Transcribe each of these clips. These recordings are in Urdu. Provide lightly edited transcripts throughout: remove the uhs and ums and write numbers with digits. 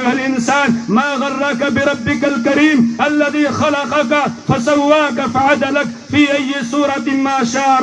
أيها الإنسان ما غرك بربك الكريم الذي خلقك فسواك فعدلك في أي صورة ما شاء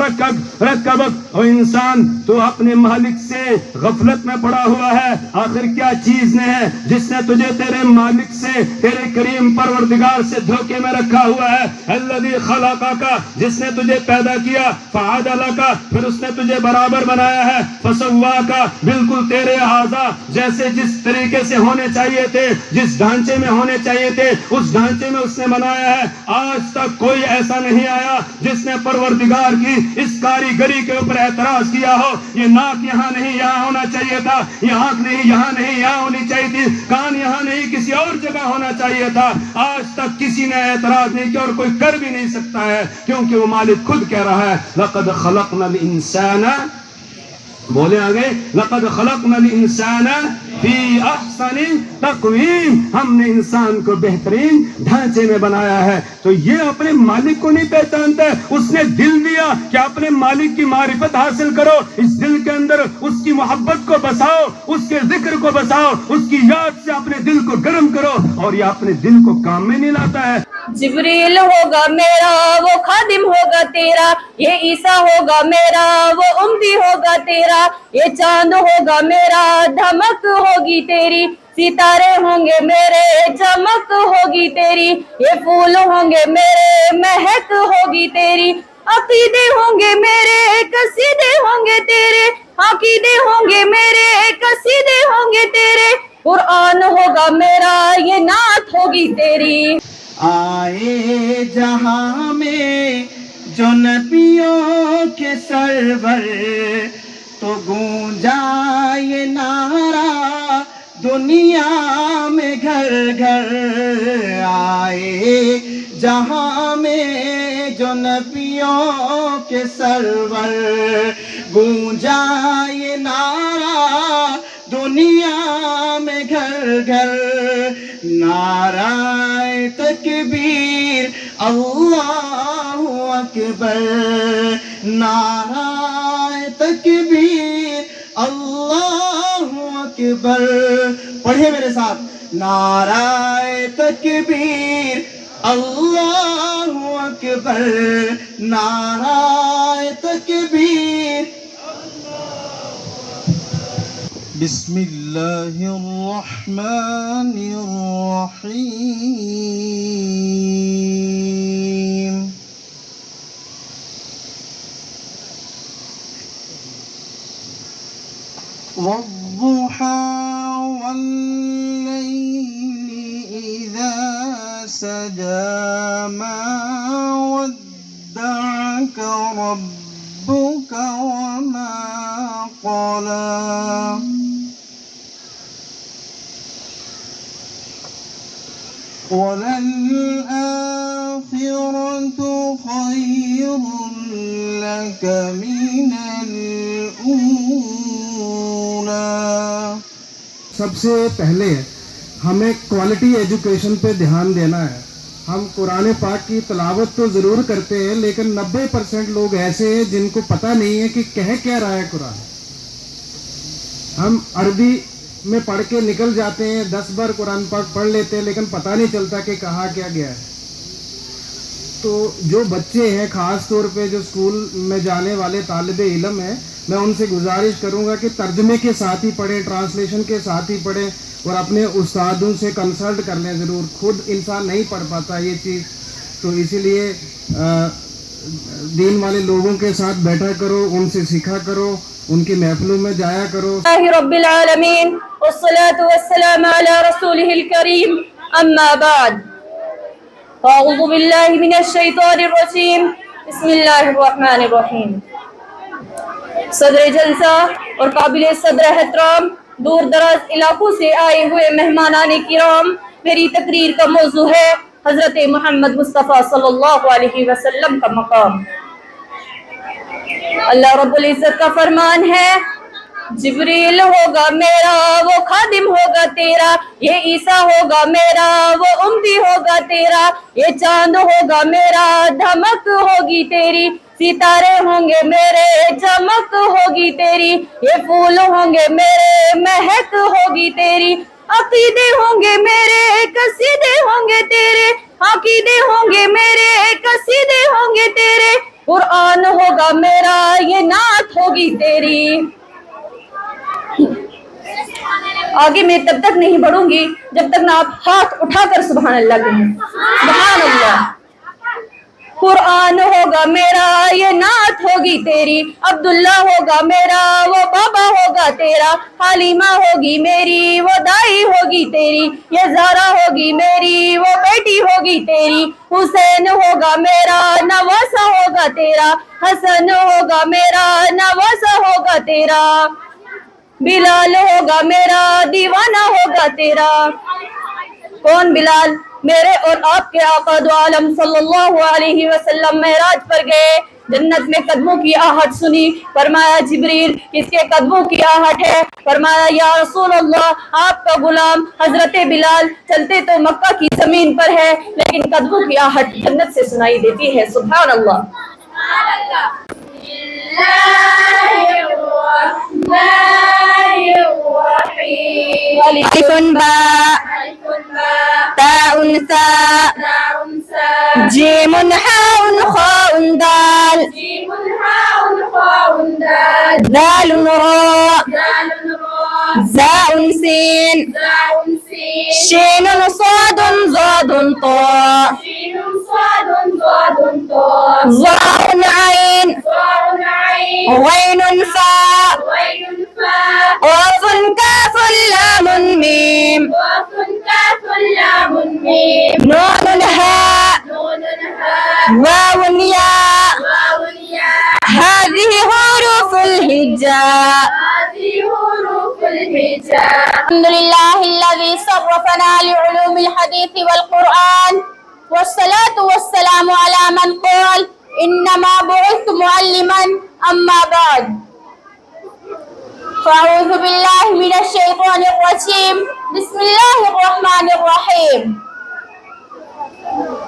ركبك. او انسان تو اپنے مالک سے غفلت میں پڑا ہوا ہے. آخر کیا چیز نے ہے جس نے تجھے تیرے مالک سے تیرے کریم پروردگار سے دھوکے میں رکھا ہوا ہے. الذی خلقک, جس نے تجھے پیدا کیا, فعدلک, پھر اس نے تجھے برابر بنایا ہے, فسواک, بالکل تیرے اعضاء جیسے جس طریقے سے ہونے چاہیے تھے, جس ڈھانچے میں ہونے چاہیے تھے اس ڈھانچے میں اس نے بنایا ہے. آج تک کوئی ایسا نہیں آیا جس نے پروردگار کی اس کاریگری کے اوپر اعتراض کیا ہو. یہ ناک یہاں نہیں یہاں ہونا چاہیے تھا, یہ آنکھ نہیں یہاں نہیں یہاں ہونی چاہیے تھی, کان یہاں نہیں کسی اور جگہ ہونا چاہیے تھا. آج تک کسی نے اعتراض نہیں کیا اور کوئی کر بھی نہیں سکتا ہے, کیونکہ وہ مالک خود کہہ رہا ہے لقد خلقنا الانسان, بولے آگے, لقد خلقنا الانسان فی احسن تقویم, ہم نے انسان کو بہترین ڈھانچے میں بنایا ہے. تو یہ اپنے مالک کو نہیں پہچانتا ہے. اس نے دل دیا کہ اپنے مالک کی معرفت حاصل کرو, اس دل کے اندر اس کی محبت کو بساؤ, اس کے ذکر کو بساؤ, اس کی یاد سے اپنے دل کو گرم کرو, اور یہ اپنے دل کو کام میں نہیں لاتا ہے. جبریل ہوگا میرا وہ خادم ہوگا تیرا, یہ عیسیٰ ہوگا میرا وہ امتی ہوگا تیرا, یہ چاند ہوگا میرا دھمک ہوگی تیری, ستارے ہوں گے میرے چمک ہوگی تیری, یہ پھول ہوں گے میرے مہک ہوگی تیری, عقیدے ہوں گے میرے قصیدے ہوں گے تیرے, عقیدے ہوں گے میرے قصیدے ہوں گے تیرے, قرآن ہوگا میرا یہ نعت ہوگی تیری. آئے جہاں میں جو نبیوں کے سرور, تو گونجا یہ نعرہ دنیا میں گھر گھر. آئے جہاں میں جو نبیوں کے سرور, گونجا یہ نعرہ دنیا میں گھر گھر. نعرہ تکبیر اللہ اکبر, نعرہ تکبیر اللہ اکبر. پڑھے میرے ساتھ, نعرہ تکبیر اللہ اکبر, نعرہ تکبیر. بسم اللہ الرحمن الرحیم. والضحى والليل إذا سجى ما ودعك ربك وما قلى. وَلَلْآخِرَةُ خَيْرٌ لَكَ مِنَ الْأُولَى. سب سے پہلے ہمیں کوالٹی ایجوکیشن پہ دھیان دینا ہے. ہم قرآن پاک کی تلاوت تو ضرور کرتے ہیں, لیکن 90% لوگ ایسے ہیں جن کو پتہ نہیں ہے کہ کہہ کیا رہا ہے قرآن. ہم عربی میں پڑھ کے نکل جاتے ہیں, 10 بار قرآن پاک پڑھ لیتے ہیں, لیکن پتہ نہیں چلتا کہ کہا کیا گیا ہے. تو جو بچے ہیں, خاص طور پہ جو اسکول میں جانے والے طالب علم ہیں, میں ان سے گزارش کروں گا کہ ترجمے کے ساتھ ہی پڑھیں, ٹرانسلیشن کے ساتھ ہی پڑھیں, اور اپنے استادوں سے کنسلٹ کر لیں ضرور. خود انسان نہیں پڑھ پاتا یہ چیز, تو اسی لیے دین والے لوگوں کے ساتھ بیٹھا کرو, ان سے سیکھا کرو, ان کی محفلوں میں جایا کرو. رب العالمین والصلاة والسلام على رسوله الكريم, اما بعد, اعوذ باللہ من الشیطان الرجیم, بسم اللہ الرحمن الرحیم. صدر جلسہ اور قابل صدر احترام, دور دراز علاقوں سے آئے ہوئے مہمانان کرام, میری تقریر کا موضوع ہے حضرت محمد مصطفیٰ صلی اللہ علیہ وسلم کا مقام. اللہ رب العزت کا فرمان ہے, جبریل ہوگا میرا وہ خادم ہوگا تیرا, یہ عیسیٰ ہوگا میرا وہ امتی ہوگا تیرا, یہ چاند ہوگا میرا دھمک ہوگی تیری, ستارے ہوں گے میرے چمک ہوگی تیری, یہ پھول ہوں گے میرے مہک ہوگی تیری, عقیدے ہوں گے میرے قصیدے ہوں گے تیرے عقیدے ہوں گے میرے قصیدے ہوں گے تیرے قرآن ہوگا میرا یہ نعت ہوگی تیری آگے میں تب تک نہیں بڑھوں گی جب تک نہ آپ ہاتھ اٹھا کر سبحان اللہ کہیں سبحان اللہ قرآن ہوگا میرا یہ نعت ہوگی تیری عبداللہ ہوگا میرا وہ بابا ہوگا تیرا حلیمہ ہوگی میری وہ دائی ہوگی تیری یہ زارا ہوگی میری وہ بیٹی ہوگی تیری حسین ہوگا میرا نواسا ہوگا تیرا حسن ہوگا میرا نواسا ہوگا تیرا بلال ہوگا میرا دیوانہ ہوگا تیرا کون بلال میرے اور آپ کے آقا دو عالم صلی اللہ علیہ وسلم معراج پر گئے جنت میں قدموں کی آہٹ سنی فرمایا جبریل کس کے قدموں کی آہٹ ہے فرمایا یا رسول اللہ آپ کا غلام حضرت بلال چلتے تو مکہ کی زمین پر ہے لیکن قدموں کی آہٹ جنت سے سنائی دیتی ہے سبحان اللہ الف باء تاء ثاء جيم حاء خاء دال ذال راء زاء سين شين صاد ضاد طاء ظاء عين غين فاء قاف كاف لام ميم نون هاء واو ياء هذه حروف الهجاء الحمد لله الذي صرفنا لعلوم الحديث والقرآن والصلاة والسلام على من قال إنما بعثت معلما أما بعد فأعوذ بالله من الشيطان الرجيم بسم الله الرحمن الرحيم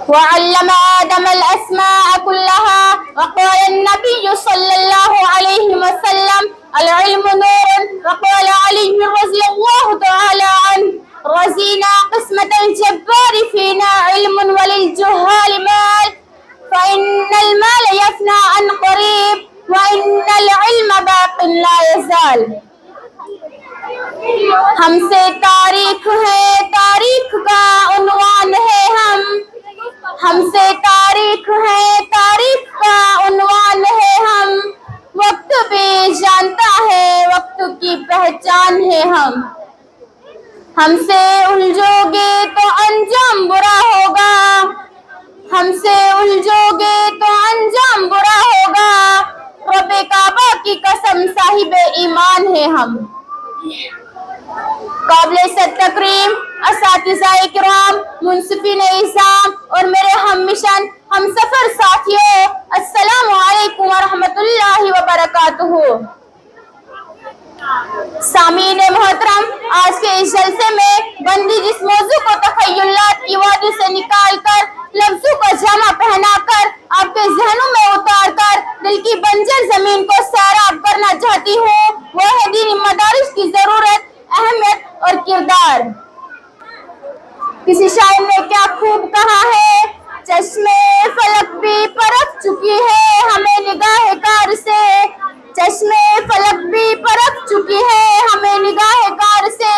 وعلم آدم الأسماء كلها وقال النبي صلى الله عليه وسلم العلم نور وقال علي رضي الله تعالى عنه رزينا قسمة الجبار فينا علم وللجهال مال فإن المال يفنى عن قريب وإن العلم باق لا يزال ہم سے تاریخ ہے تاریخ کا عنوان ہے ہم سے تاریخ ہے تاریخ کا عنوان ہے وقت بھی جانتا ہے وقت کی پہچان ہے ہم سے الجھو گے تو انجام برا ہوگا ہم سے الجھو گے تو انجام برا ہوگا رب کعبہ کی قسم صاحب ایمان ہے ہم قابل تکریم اساتذہ کرام منصفین اعظام اور میرے ہم مشن ہم سفر ساتھیوں السلام علیکم ورحمۃ اللہ وبرکاتہ سامعین محترم آج کے اس جلسے میں بندی جس موضوع کو تخیلات کی وادی سے نکال کر لفظوں کا جامع پہنا کر آپ کے ذہنوں میں اتار کر دل کی بنجر زمین کو سیراب کرنا چاہتی ہوں وہ ہے دینی مدارس کی ضرورت اہمیت اور کردار کسی شاعر نے کیا خوب کہا ہے چشمے فلک بھی پرکھ چکی ہے ہمیں نگاہ کار سے چشمے فلک بھی پرکھ چکی ہے ہمیں نگاہ کار سے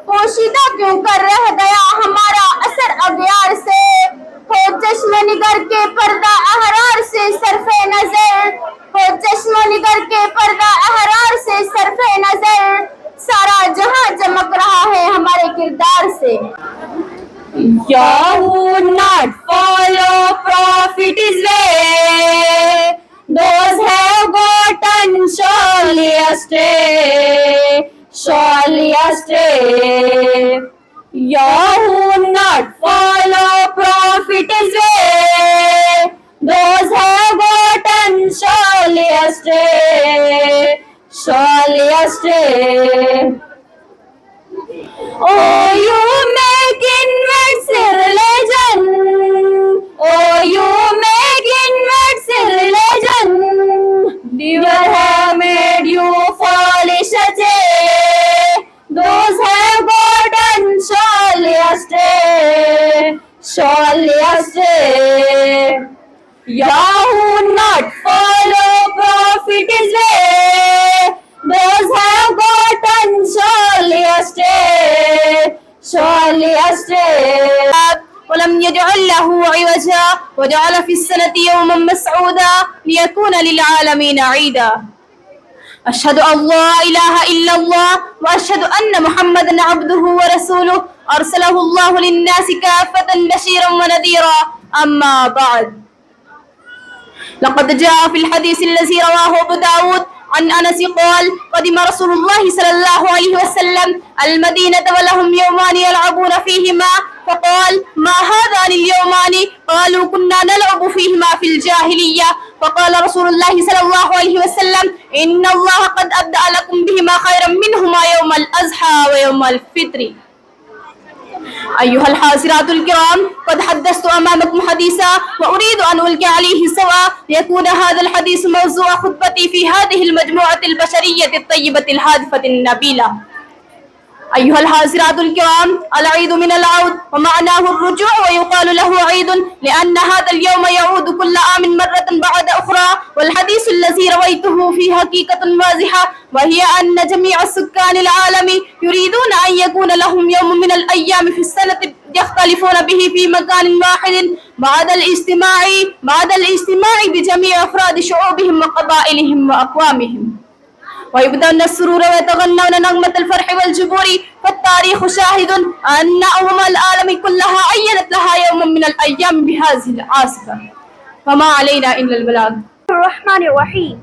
پوشیدہ کیوں کر رہ گیا ہمارا اثر اغیار سے ہو چشم نگر کے پردہ احرار سے صرف نظر ہو چشم نگر کے پردہ احرار سے صرف نظر سارا جہاں چمک رہا ہے ہمارے کردار سے You would not follow prophet's way. Those have gotten surely astray, surely astray. You would not follow prophet's way. Those have gotten surely astray, surely astray. Oh, you make inwards religion. Oh, you make inwards religion. Never have made you foolish a Those have gotten surely astray. Yahoo not follow Prophet his way, those have gotten surely astray, surely astray. ولم يجعل له عوجا وجعل في السنة يوما مسعودا ليكون للعالمين عيدا. أشهد أن لا إله إلا الله وأشهد أن محمدا عبده ورسوله أرسله الله للناس كافة بشيرا ونذيرا. أما بعد، لقد جاء في الحديث الذي رواه أبو داود عن أنس قال: قدم رسول الله صلى الله عليه وسلم المدينة ولهم يومان يلعبون فيهما، فقال: ما هذان اليومان؟ قالوا: كنا نلعب فيهما في الجاهلية. فقال رسول الله صلى الله عليه وسلم: إن الله قد أبدأ لكم بهما خيرا منهما يوم الأضحى ويوم الفطر. أيها الحاضرات الكرام، قد حدثت أمامكم حديثا وأريد أن ألقي عليه سواء ليكون هذا الحديث موضوع خطبتي في هذه المجموعة البشرية الطيبة الهادفة النبيلة. أيها الحاضرات الكرام، العيد من العود ومعناه الرجوع، ويقال له عيد لأن هذا اليوم يعود كل عام مرة بعد أخرى. والحديث الذي رويته فيه حقيقة واضحة، وهي أن جميع سكان العالم يريدون أن يكون لهم يوم من الأيام في السنة يختلفون به في مكان واحد بعد الاجتماع بجميع أفراد شعوبهم وقبائلهم وأقوامهم، ويبدأون السرور ويتغنون نغمة الفرح والجبور. فالتاريخ شاهد أن أمم العالم كلها عينت لها يوما من الأيام بهذه العاصفة، فما علينا إلا البلاغ. الرحمن الرحيم.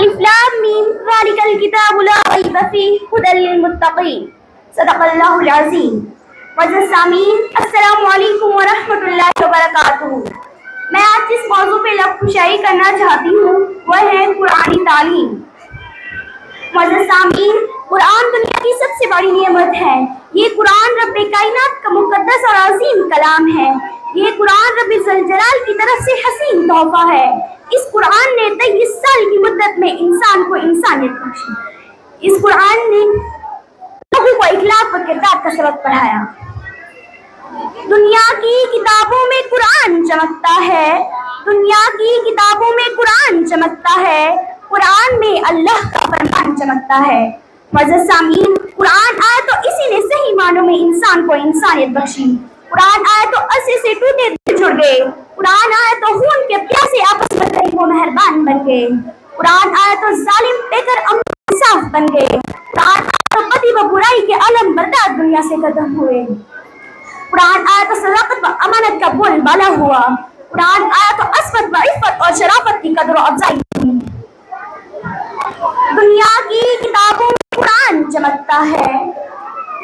ألف لام ميم، ذلك الكتاب لا ريب فيه هدى للمتقين. صدق الله العظيم. معزز سامعین، السلام علیکم ورحمۃ اللہ وبرکاتہ. میں آج جس موضوع پہ لب کشائی کرنا چاہتی ہوں وہ ہے قرآنی تعلیم. معزز سامعین، قرآن دنیا کی سب سے بڑی نعمت ہے. یہ قرآن رب کائنات کا مقدس اور عظیم کلام ہے. یہ قرآن رب ذوالجلال کی طرف سے حسین تحفہ ہے. اس قرآن نے 23 سال کی مدت میں انسان کو انسانیت بخشی. اس قرآن نے لوگوں کو اخلاق و کردار کا سبق پڑھایا. دنیا کی کتابوں میں قرآن چمکتا ہے، دنیا کی کتابوں میں قرآن چمکتا ہے، قرآن میں اللہ کا فرمان چمکتا ہے. معزز سامعین، قرآن آیا تو اسی نے صحیح معنوں میں انسان کو انسانیت بخشی. قرآن آیا تو اسے سے ٹوٹے دل جڑ گئے. قرآن آیا تو خون کے پیاسے آپس میں غریب و مہربان بن گئے. قرآن آیا تو ظالم بے کر امن انصاف بن گئے. قرآن آیا تو بدی و برائی کے علم بردار دنیا سے ختم ہوئے. قرآن آیا تو صداقت و امانت کا بول بالا ہوا. قرآن آیا تو عصمت و عفت اور شرافت کی قدر و افزائی ہوئی. دنیا کی کتابوں میں قرآن چمکتا ہے،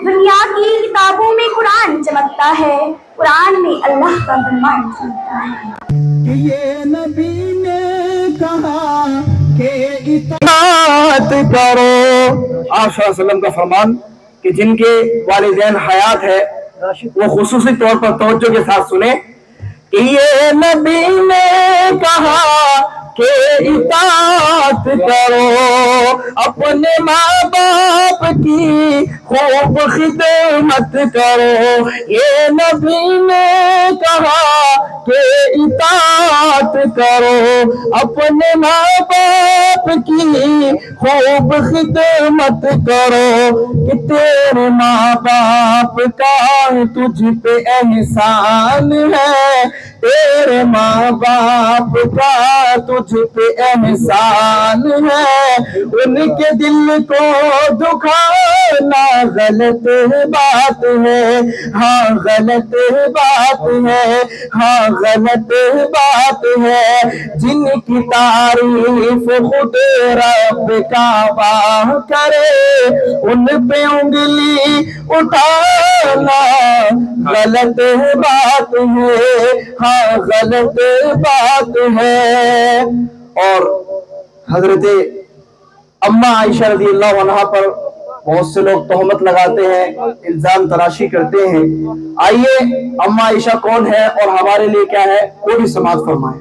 دنیا کی کتابوں میں قرآن چمکتا ہے، قرآن میں اللہ کا فرمان چمکتا ہے. کہ یہ نبی نے کہا کہ اطاعت کرو. آپ صلی اللہ علیہ وسلم کا فرمان کہ جن کے والدین حیات ہے وہ خصوصی طور پر توجہ کے ساتھ سنیں کہ یہ نبی نے کہا کہ اطاعت کرو، اپنے ماں باپ کی خوب خدمت کرو. یہ نبی نے کہا کہ اطاعت کرو، اپنے ماں باپ کی خوب خدمت کرو. کہ تیرے ماں باپ کا تجھ پہ احسان ہے، تیرے ماں باپ کا تجھ پہ احسان ہے. ان کے دل کو دکھانا غلط بات ہے، ہاں غلط بات ہے، ہاں غلط بات ہے. جن کی تعریف خود رب کا واہ کرے ان پہ انگلی اٹھانا غلط بات ہے، ہاں غلط بات ہے. اور حضرت اما عائشہ رضی اللہ عنہا پر بہت سے لوگ تہمت لگاتے ہیں، الزام تراشی کرتے ہیں. آئیے اما عائشہ کون ہے اور ہمارے لیے کیا ہے وہ بھی سماعت فرمائیں.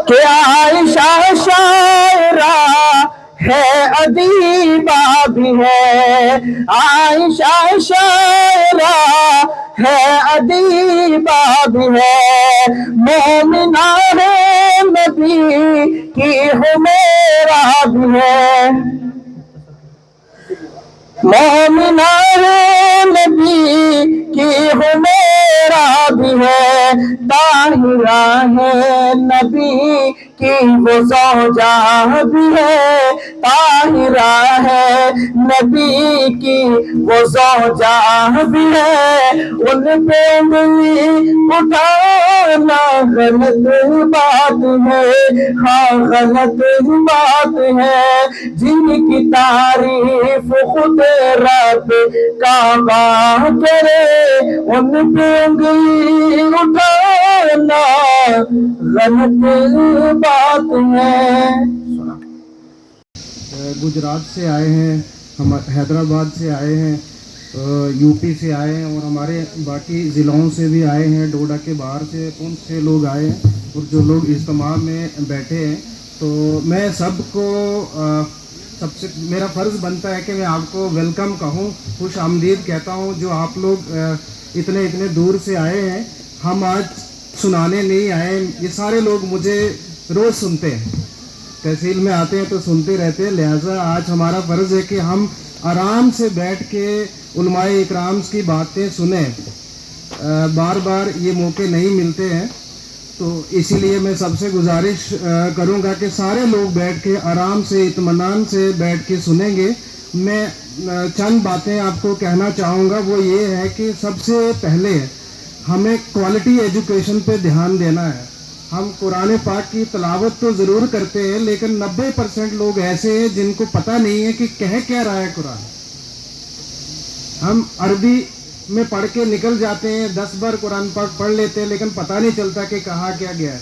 کہ عائشہ شاعرہ ہے، ادیبہ بھی ہے، عائشہ شاعرہ ہے ادیبہ بھی ہے مومنہ ہے نبی کی حمیرہ بھی ہے مومنہ ہے نبی کی حمیرہ بھی ہے طاہرہ ہے نبی کی وہ زوجہ بھی ہے طاہرہ ہے نبی کی وہ زوجہ بھی ہے ان پہ انگلی اٹھانا غلط بات ہے ہاں غلط بات ہے جن کی تعریف خود رب کعبہ کرے ان پہ انگلی اٹھانا غلط بات ہے. گجرات سے آئے ہیں، ہم حیدرآباد سے آئے ہیں، یو پی سے آئے ہیں، اور ہمارے باقی ضلعوں سے بھی آئے ہیں، ڈوڈا کے باہر سے 5-6 لوگ آئے ہیں، اور جو لوگ اجتماع میں بیٹھے ہیں. تو میں سب کو سب سے میرا فرض بنتا ہے کہ میں آپ کو ویلکم کہوں، خوش آمدید کہتا ہوں. جو آپ لوگ اتنے دور سے آئے ہیں، ہم آج سنانے نہیں آئے. یہ سارے لوگ مجھے روز سنتے ہیں، تحصیل میں آتے ہیں تو سنتے رہتے ہیں. لہٰذا آج ہمارا فرض ہے کہ ہم آرام سے بیٹھ کے علماء اکرام کی باتیں سنیں. بار بار یہ موقع نہیں ملتے ہیں، تو اسی لیے میں سب سے گزارش کروں گا کہ سارے لوگ بیٹھ کے آرام سے اطمینان سے بیٹھ کے سنیں گے. میں چند باتیں آپ کو کہنا چاہوں گا. وہ یہ ہے کہ سب سے پہلے ہمیں کوالٹی ایجوکیشن پہ دھیان دینا ہے. ہم قرآن پاک کی تلاوت تو ضرور کرتے ہیں، لیکن 90% لوگ ایسے ہیں جن کو پتہ نہیں ہے کہ کہہ کیا رہا ہے قرآن. ہم عربی میں پڑھ کے نکل جاتے ہیں، 10 بار قرآن پاک پڑھ لیتے ہیں، لیکن پتہ نہیں چلتا کہ کہا کیا گیا ہے.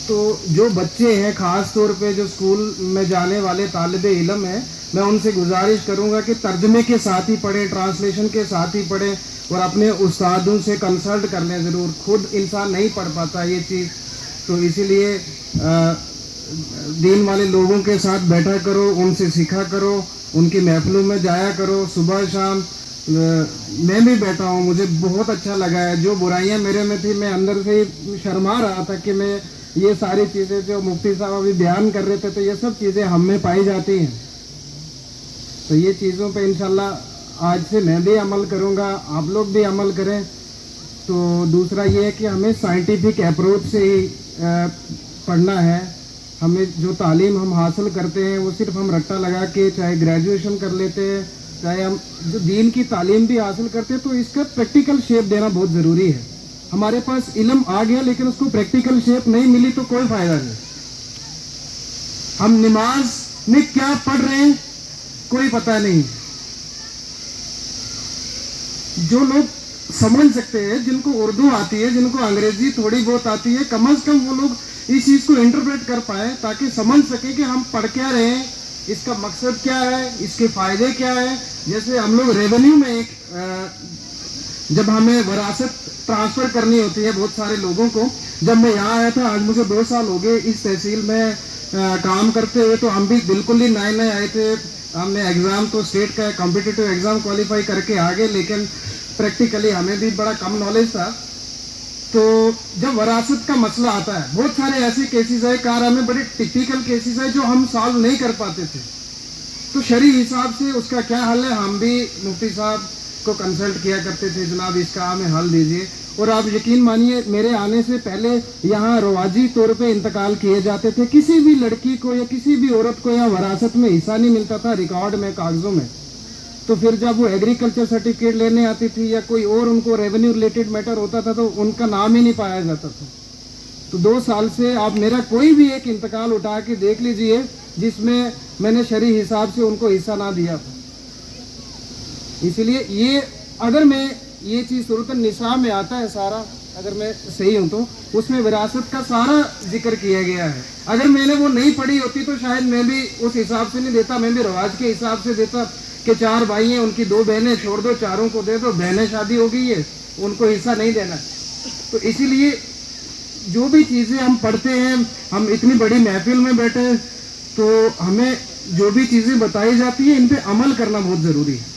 تو جو بچے ہیں، خاص طور پہ جو اسکول میں جانے والے طالب علم ہیں، میں ان سے گزارش کروں گا کہ ترجمے کے ساتھ ہی پڑھیں، ٹرانسلیشن کے ساتھ ہی پڑھیں، اور اپنے استادوں سے کنسلٹ کر لیں ضرور. خود انسان نہیں پڑھ پاتا یہ چیز، تو اسی لیے دین والے لوگوں کے ساتھ بیٹھا کرو، ان سے سیکھا کرو، ان کی محفلوں میں جایا کرو صبح شام. میں بھی بیٹھا ہوں، مجھے بہت اچھا لگا ہے. جو برائیاں میرے میں تھی، میں اندر سے شرما رہا تھا کہ میں یہ ساری چیزیں جو مفتی صاحب ابھی بیان کر رہے تھے، تو یہ سب چیزیں ہم میں پائی جاتی ہیں. تو یہ چیزوں پہ انشاءاللہ آج سے میں بھی عمل کروں گا، آپ لوگ بھی عمل کریں. تو دوسرا یہ ہے کہ ہمیں سائنٹیفک اپروچ سے ہی پڑھنا ہے. ہمیں جو تعلیم ہم حاصل کرتے ہیں وہ صرف ہم رٹا لگا کے چاہے گریجویشن کر لیتے ہیں، چاہے ہم جو دین کی تعلیم بھی حاصل کرتے ہیں، تو اس کا پریکٹیکل شیپ دینا بہت ضروری ہے. ہمارے پاس علم آ گیا لیکن اس کو پریکٹیکل شیپ نہیں ملی تو کوئی فائدہ نہیں. ہم نماز میں کیا پڑھ رہے ہیں کوئی پتہ نہیں. جو لوگ سمجھ سکتے ہیں، جن کو اردو آتی ہے، جن کو انگریزی تھوڑی بہت آتی ہے، کم از کم وہ لوگ اس چیز کو انٹرپریٹ کر پائے تاکہ سمجھ سکیں کہ ہم پڑھ کیا رہے ہیں، اس کا مقصد کیا ہے، اس کے فائدے کیا ہے. جیسے ہم لوگ ریونیو میں جب ہمیں وراثت ٹرانسفر کرنی ہوتی ہے بہت سارے لوگوں کو، جب میں یہاں آیا تھا، آج مجھے 2 سال ہو گئے اس تحصیل میں کام کرتے ہوئے، تو ہم بھی بالکل ہی نئے آئے تھے. ہم نے ایگزام تو اسٹیٹ کا کمپٹیٹیو ایگزام کوالیفائی کر کے آگے، لیکن پریکٹیکلی ہمیں بھی بڑا کم نالج تھا. تو جب وراثت کا مسئلہ آتا ہے، بہت سارے ایسے کیسز ہیں کارا میں، بڑے ٹپیکل کیسز ہیں جو ہم سالو نہیں کر پاتے تھے. تو شرعی حساب سے اس کا کیا حل ہے، ہم بھی مفتی صاحب کو کنسلٹ کیا کرتے تھے، جناب اس کا ہمیں حل دیجیے. اور آپ یقین مانیے، میرے آنے سے پہلے یہاں رواجی طور پہ انتقال کیے جاتے تھے. کسی بھی لڑکی کو یا کسی بھی عورت کو یہاں وراثت میں حصہ نہیں ملتا تھا ریکارڈ میں، کاغذوں میں. تو پھر جب وہ ایگریکلچر سرٹیفکیٹ لینے آتی تھی یا کوئی اور ان کو ریونیو ریلیٹڈ میٹر ہوتا تھا، تو ان کا نام ہی نہیں پایا جاتا تھا. تو 2 سال سے آپ میرا کوئی بھی ایک انتقال اٹھا کے دیکھ لیجئے جس میں نے شرعی حساب سے ان کو حصہ نہ دیا تھا. اس لیے یہ اگر میں یہ چیز صورت النساء میں آتا ہے سارا، اگر میں صحیح ہوں تو اس میں وراثت کا سارا ذکر کیا گیا ہے. اگر میں نے وہ نہیں پڑھی ہوتی تو شاید میں بھی اس حساب سے نہیں دیتا، میں بھی رواج کے حساب سے دیتا کہ 4 بھائی ہیں، ان کی 2 بہنیں چھوڑ دو، 4 کو دے دو، بہنیں شادی ہو گئی ہے، ان کو حصہ نہیں دینا. تو اسی لیے جو بھی چیزیں ہم پڑھتے ہیں، ہم اتنی بڑی محفل میں بیٹھے تو ہمیں جو بھی چیزیں بتائی جاتی ہیں ان پہ عمل کرنا بہت ضروری ہے.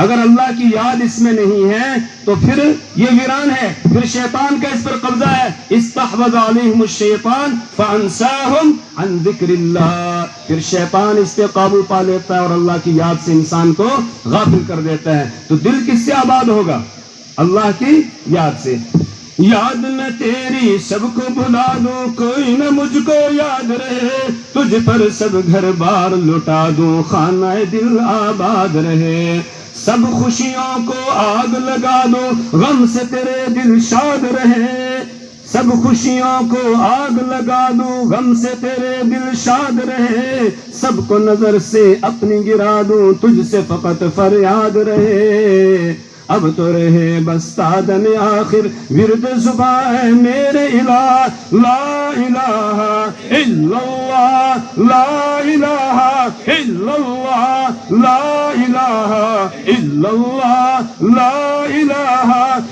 اگر اللہ کی یاد اس میں نہیں ہے تو پھر یہ ویران ہے، پھر شیطان کا اس پر قبضہ ہے۔ استحوذ علیہم الشیطان فانساہم عن ذکر اللہ، پھر شیطان اس پہ قابو پا لیتا ہے اور اللہ کی یاد سے انسان کو غافل کر دیتا ہے۔ تو دل کس سے آباد ہوگا؟ اللہ کی یاد سے۔ یاد میں تیری سب کو بھلا دوں، کوئی نہ مجھ کو یاد رہے، تجھ پر سب گھر بار لٹا دوں، خانہ دل آباد رہے۔ سب خوشیوں کو آگ لگا دو، غم سے تیرے دل شاد رہے۔ سب خوشیوں کو آگ لگا دوں، غم سے تیرے دل شاد رہے۔ سب کو نظر سے اپنی گرا دوں، تجھ سے فقط فریاد رہے۔ اب تو رہے بس تادم آخر ورد زباں ہے میرے الہ، لا الہ الا اللہ، لا الہ الا اللہ، لا الہ الا اللہ، لا الہ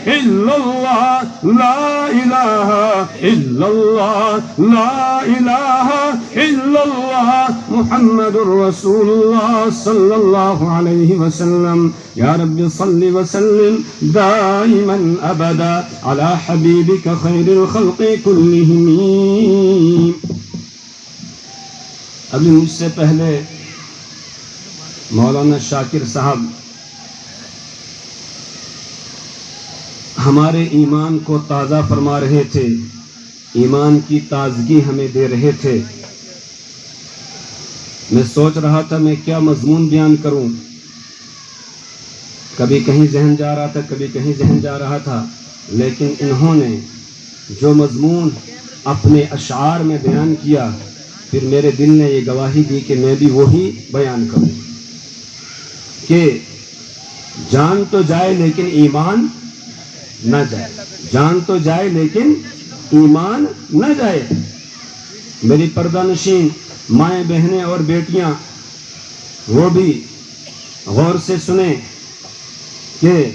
الا اللہ، لا الہ الا اللہ، لا الہ الا اللہ، محمد رسول اللہ صلی اللہ علیہ وسلم۔ یا رب صلی وسلم دائما ابدا على حبیبک خیر الخلق کلہم۔ ابھی مجھ سے پہلے مولانا شاکر صاحب ہمارے ایمان کو تازہ فرما رہے تھے، ایمان کی تازگی ہمیں دے رہے تھے۔ میں سوچ رہا تھا میں کیا مضمون بیان کروں، کبھی کہیں ذہن جا رہا تھا، کبھی کہیں ذہن جا رہا تھا، لیکن انہوں نے جو مضمون اپنے اشعار میں بیان کیا، پھر میرے دل نے یہ گواہی دی کہ میں بھی وہی بیان کروں کہ جان تو جائے لیکن ایمان نہ جائے، جان تو جائے لیکن ایمان نہ جائے۔ میری پردہ نشین مائیں بہنیں اور بیٹیاں وہ بھی غور سے سنیں کہ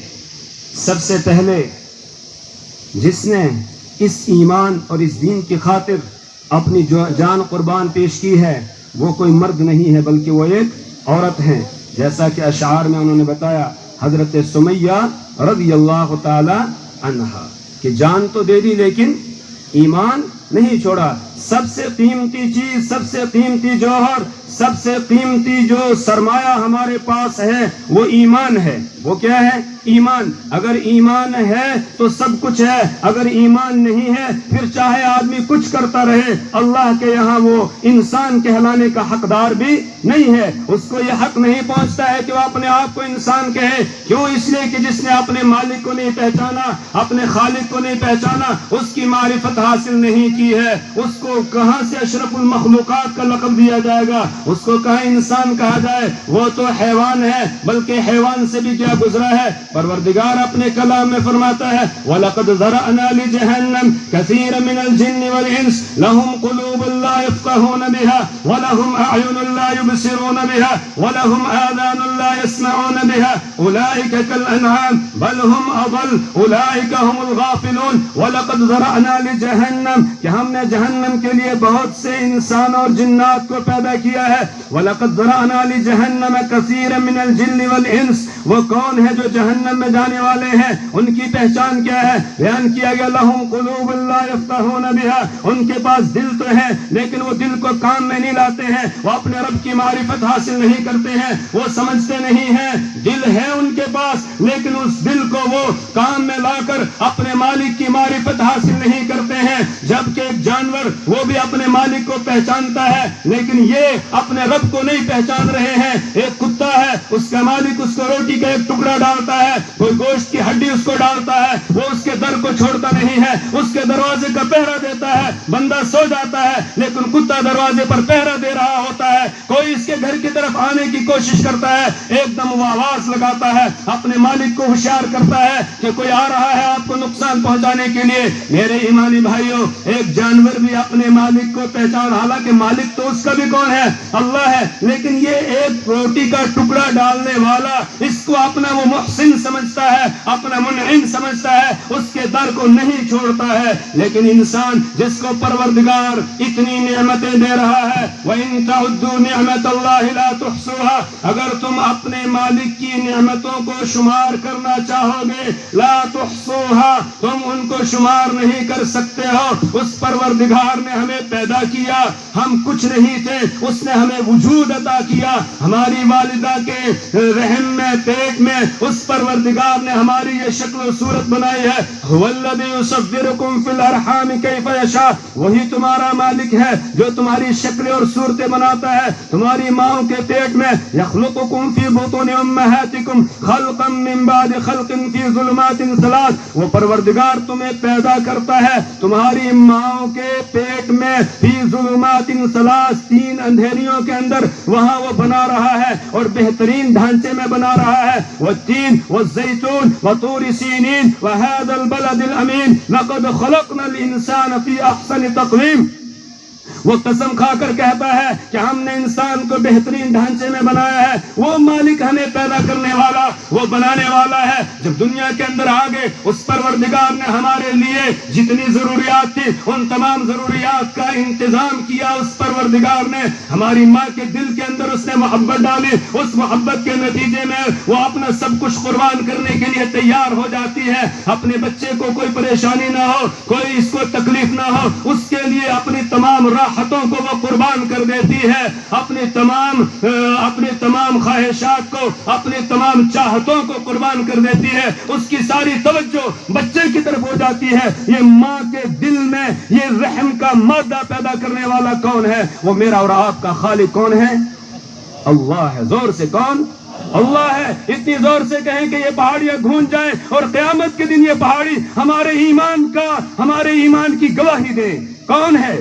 سب سے پہلے جس نے اس ایمان اور اس دین کی خاطر اپنی جان قربان پیش کی ہے وہ کوئی مرد نہیں ہے بلکہ وہ ایک عورت ہے، جیسا کہ اشعار میں انہوں نے بتایا حضرت سمیہ رضی اللہ تعالی عنہا کہ جان تو دے دی لیکن ایمان نہیں چھوڑا۔ سب سے قیمتی چیز، سب سے قیمتی جوہر، سب سے قیمتی جو سرمایہ ہمارے پاس ہے وہ ایمان ہے۔ وہ کیا ہے؟ ایمان۔ اگر ایمان ہے تو سب کچھ ہے، اگر ایمان نہیں ہے پھر چاہے آدمی کچھ کرتا رہے، اللہ کے یہاں وہ انسان کہلانے کا حقدار بھی نہیں ہے۔ اس کو یہ حق نہیں پہنچتا ہے کہ وہ اپنے آپ کو انسان کہے۔ کیوں؟ اس لیے کہ جس نے اپنے مالک کو نہیں پہچانا، اپنے خالق کو نہیں پہچانا، اس کی معرفت حاصل نہیں کی ہے، اس کو کہاں سے اشرف المخلوقات کا لقب دیا جائے گا، اس کو کہاں انسان کہا جائے؟ وہ تو حیوان ہے، بلکہ حیوان سے بھی کیا گزرا ہے۔ پروردگار اپنے کلام میں فرماتا ہے وَلَقَدْ ذَرَأْنَا لِجَهَنَّمَ كَثِيرًا مِنَ الْجِنِّ وَالْإِنسِ لَهُمْ قُلُوبٌ لَا يَفْقَهُونَ بِهَا وَلَهُمْ أَعْيُنٌ لَا يُبْصِرُونَ بِهَا وَلَهُمْ آذَانٌ لَا يَسْمَعُونَ بِهَا أُولَئِكَ كَالْأَنْعَامِ بَلْ هُمْ أَضَلُّ أُولَئِكَ هُمُ الْغَافِلُونَ وَلَقَدْ ذَرَأْنَا لِجَهَنَّمَ کہ ہم نے جہنم کے لیے بہت سے انسان اور جنات کو پیدا کیا ہے۔ وَلَقَدْ ذَرَأْنَا لِجَهَنَّمَ كَثِيرًا مِنَ الْجِنِّ وَالْإِنسِ وہ کون ہے جو جہنم میں جانے والے ہیں؟ ان کی پہچان کیا ہے؟ بیان کیا گیا لَهُمْ قُلُوبٌ لَا يَفْقَهُونَ بِهَا ان کے پاس دل تو ہے لیکن وہ دل کو کام میں نہیں لاتے ہیں، وہ اپنے رب کی معرفت حاصل نہیں کرتے ہیں، وہ سمجھتے نہیں ہیں۔ دل ہے ان کے پاس لیکن اس دل کو وہ کام میں لا کر اپنے مالک کی معرفت حاصل نہیں کرتے ہیں۔ جبکہ ایک جانور وہ بھی اپنے مالک کو پہچانتا ہے لیکن یہ اپنے رب کو نہیں پہچان رہے ہیں۔ ایک کتا ہے، اس کا مالک اس کو روٹی کا ایک ٹکڑا ڈالتا ہے، کوئی گوشت کی ہڈی اس کو ڈالتا ہے، وہ اس کے در کو چھوڑتا نہیں ہے، اس کے دروازے کا پہرا دیتا ہے۔ بندہ سو جاتا ہے لیکن کتا دروازے پر پہرا دے رہا ہوتا ہے۔ کوئی اس کے گھر کی طرف آنے کی کوشش کرتا ہے، ایک دم وہ آواز لگاتا ہے، اپنے مالک کو ہوشیار کرتا ہے کہ کوئی آ رہا ہے آپ کو نقصان پہنچانے کے لیے۔ میرے ایمانی بھائیوں، ایک جانور بھی اپنے مالک کو پہچان، حالانکہ مالک تو اس کا بھی کون ہے؟ اللہ ہے، لیکن یہ ایک روٹی کا ٹکڑا ڈالنے والا اس کو اپنا وہ محسن سمجھتا ہے، اپنا منعم سمجھتا ہے اس کے در کو نہیں چھوڑتا ہے. لیکن انسان جس کو پروردگار اتنی نعمتیں دے رہا ہے وَإِن تَعُدُّوا نِعْمَةَ اللَّهِ لَا تُحْصُوهَا، اگر تم اپنے مالک کی نعمتوں کو شمار کرنا چاہو گے لا تحصوها، تم ان کو شمار نہیں کر سکتے ہو. اس پروردگار نے ہمیں پیدا کیا، ہم کچھ نہیں تھے، اس نے ہمیں وجود عطا کیا. ہماری والدہ کے رحم میں پیٹ میں اس پروردگار نے ہماری یہ شکل و صورت بنائی ہے. هو الذی یصورکم فی الارحام کیف یشاء، وہی تمہارا مالک ہے جو تمہاری شکلیں اور صورتیں بناتا ہے تمہاری ماؤں کے پیٹ میں. یخلقکم فی بطون امہاتکم خلقا من بعد خلق فی ظلمات ثلاث، وہ پروردگار تمہیں پیدا کرتا ہے تمہاری ماؤں کے پیٹ میں فی ظلمات ثلاث، تین اندھیریوں کے اندر وہاں وہ بنا رہا ہے اور بہترین ڈھانچے میں بنا رہا ہے. والتین والزیتون وطور سینین وهذا البلد الامین لقد خلقنا الانسان فی احسن تقویم. وہ قسم کھا کر کہتا ہے کہ ہم نے انسان کو بہترین ڈھانچے میں بنایا ہے. وہ مالک ہمیں پیدا کرنے والا، وہ بنانے والا ہے. جب دنیا کے اندر آگے اس پروردگار نے ہمارے لیے جتنی ضروریات تھی ان تمام ضروریات کا انتظام کیا. اس پروردگار نے ہماری ماں کے دل کے اندر اس نے محبت ڈالی. اس محبت کے نتیجے میں وہ اپنا سب کچھ قربان کرنے کے لیے تیار ہو جاتی ہے. اپنے بچے کو کوئی پریشانی نہ ہو، کوئی اس کو تکلیف نہ ہو، اس کے لیے اپنی تمام راحتوں کو وہ قربان کر دیتی ہے. اپنے تمام خواہشات کو، اپنے تمام چاہتوں کو قربان کر دیتی ہے. اس کی ساری توجہ بچے کی طرف ہو جاتی ہے. یہ ماں کے دل میں یہ رحم کا مادہ پیدا کرنے والا کون ہے؟ وہ میرا اور آپ کا خالق کون ہے؟ اللہ ہے. زور سے کون؟ اللہ ہے. اتنی زور سے کہیں کہ یہ پہاڑیاں گھون جائیں اور قیامت کے دن یہ پہاڑی ہمارے ایمان کی گواہی دیں. کون ہے؟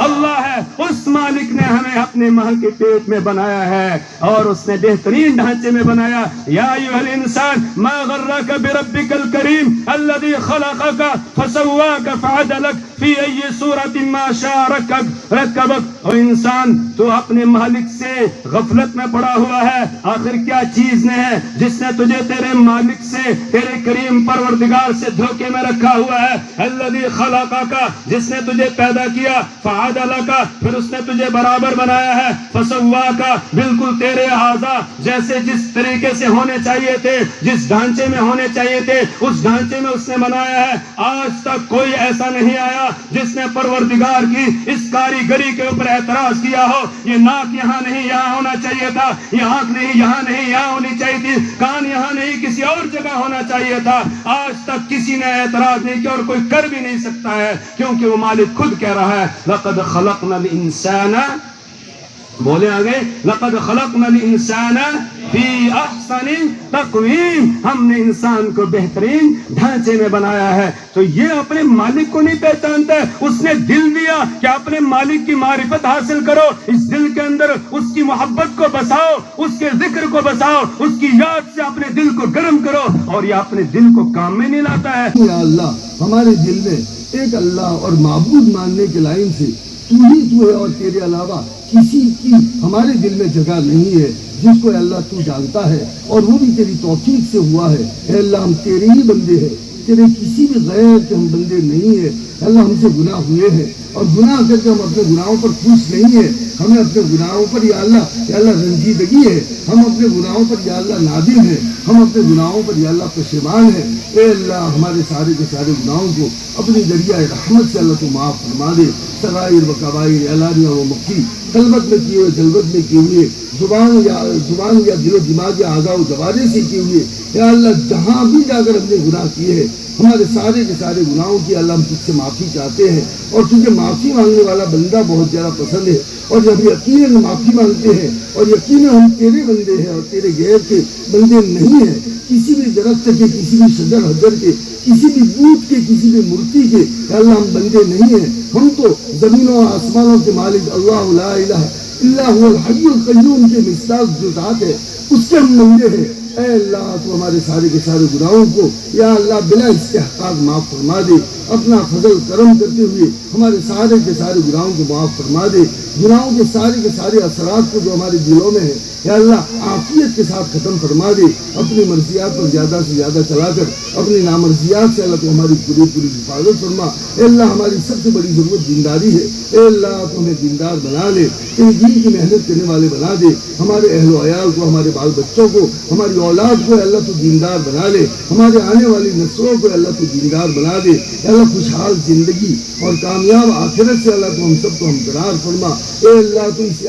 اللہ ہے. اس مالک نے ہمیں اپنے ماں کے پیٹ میں بنایا ہے اور اس نے بہترین ڈھانچے میں بنایا. یا ایھا الانسان ما غرک بربک الکریم الذی خلقک فسواک فعدلک فی ای صورت ما شاء رکبک. او انسان تو اپنے مالک سے غفلت میں پڑا ہوا ہے. آخر کیا چیز نے ہے جس نے تجھے تیرے مالک سے، تیرے کریم پروردگار سے دھوکے میں رکھا ہوا ہے؟ الذی خلقک، جس نے تجھے پیدا کیا، فعدلک، پھر اس نے تجھے برابر بنایا ہے، فسواک، بالکل تیرے اعضاء جیسے جس طریقے سے ہونے چاہیے تھے، جس ڈھانچے میں ہونے چاہیے تھے اس ڈھانچے میں اس نے بنایا ہے. آج تک کوئی ایسا نہیں آیا جس نے پروردگار کی اس کاریگری کے اوپر اعتراض کیا ہو. یہ ناک یہاں نہیں یہاں ہونا چاہیے تھا، یہ آنکھ نہیں یہاں نہیں یہاں ہونی چاہیے تھی، کان یہاں نہیں کسی اور جگہ ہونا چاہیے تھا. آج تک کسی نے اعتراض نہیں کیا اور کوئی کر بھی نہیں سکتا ہے، کیونکہ وہ مالک خود کہہ رہا ہے لقد خلقنا الانسان، بولے آگے، لقد خلقنا الانسان فی احسن تقویم، ہم نے انسان کو بہترین ڈھانچے میں بنایا ہے. تو یہ اپنے مالک کو نہیں پہچانتا ہے. اس نے دل دیا کہ اپنے مالک کی معرفت حاصل کرو، اس دل کے اندر اس کی محبت کو بساؤ، اس کے ذکر کو بساؤ، اس کی یاد سے اپنے دل کو گرم کرو، اور یہ اپنے دل کو کام میں نہیں لاتا ہے. یا اللہ، ہمارے دل میں ایک اللہ اور معبود ماننے کے لائن سے تو ہی تو ہے اور تیرے علاوہ کسی کی ہمارے دل میں جگہ نہیں ہے، جس کو اللہ تو جانتا ہے اور وہ بھی تیری توفیق سے ہوا ہے. اے اللہ، ہم تیرے ہی بندے ہیں، تیرے کسی بھی غیر کے ہم بندے نہیں ہیں. اللہ، ہم سے گناہ ہوئے ہیں اور گناہ کر کے ہم اپنے گناہوں پر خوش نہیں ہیں. ہمیں اپنے گناہوں پر یا اللہ رنجیدگی ہے. ہم اپنے گناہوں پر یا اللہ نادم ہیں. ہم اپنے گناہوں پر یا اللہ پشیمان ہیں. اے اللہ، ہمارے سارے کے سارے گناہوں کو اپنی دریائے رحمت سے اللہ تو معاف فرما دے. سرائر و کبائر، علانیہ و مخفی، خلوت میں کیے ہوئے، جلوت میں کیے ہوئے، زبان یا دل و دماغ یا اعضاء و جوارح سے کیے ہوئے، یا اللہ جہاں بھی جا کر ہم نے گناہ کیے ہیں، ہمارے سارے کے سارے گناہوں کی اللہ ہم تجھ سے معافی چاہتے ہیں. اور تجھے معافی مانگنے والا بندہ بہت زیادہ پسند ہے. اور جب یقیناً معافی مانگتے ہیں اور یقیناً ہم تیرے بندے ہیں اور تیرے غیر کے بندے نہیں ہیں، کسی بھی درخت کے، کسی بھی شجر حجر کے، کسی بھی بت کے، کسی بھی مورتی کے، اللہ ہم بندے نہیں ہیں. ہم تو زمینوں اور آسمانوں کے مالک اللہ لا الہ الا هو الحی القیوم کے مصداق جو ذات ہے، اس کے ہم بندے ہیں. اے اللہ، تو ہمارے سارے کے سارے گناہوں کو یا اللہ بلا استحقاق معاف فرما دے. اپنا فضل کرم کرتے ہوئے ہمارے سارے کے سارے گناہوں کو معاف فرما دے. گناہوں کے سارے اثرات کو جو ہمارے دلوں میں ہے یا اللہ عافیت کے ساتھ ختم فرما دے، اپنی مرضیات پر زیادہ سے زیادہ چلا کر اپنی نامرضیات سے اللہ تو ہماری پوری حفاظت فرما۔ اے اللہ ہماری سب سے بڑی ضرورت دینداری ہے، اے اللہ تو ہمیں دیندار بنا لے، ان دین کی محنت کرنے والے بنا دے، ہمارے اہل و عیال کو، ہمارے بال بچوں کو، ہماری اولاد کو اللہ تو دیندار بنا لے، ہمارے آنے والی نسلوں کو اللہ تو دیندار بنا دے، اللہ خوشحال زندگی اور کامیاب آخرت سے اللہ تو ہم سب کو ہمکنار فرما۔ اے اللہ تو اس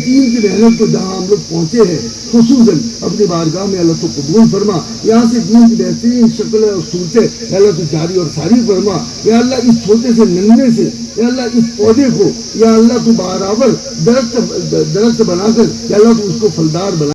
دین کی محنت کو جہاں ہم لوگ پہنچے ہیں خصوصاً اپنی بارگاہ میں اللہ تو قبول فرما، یہاں سے دین کی بہترین شکلیں اور صورتیں اللہ تو جاری اور ساری فرما۔ یا اللہ اس چھوٹے سے ننھے سے یا اللہ اس پودے کو یا اللہ تو برابر درخت بنا کر یا اللہ تو اس کو پھلدار بنا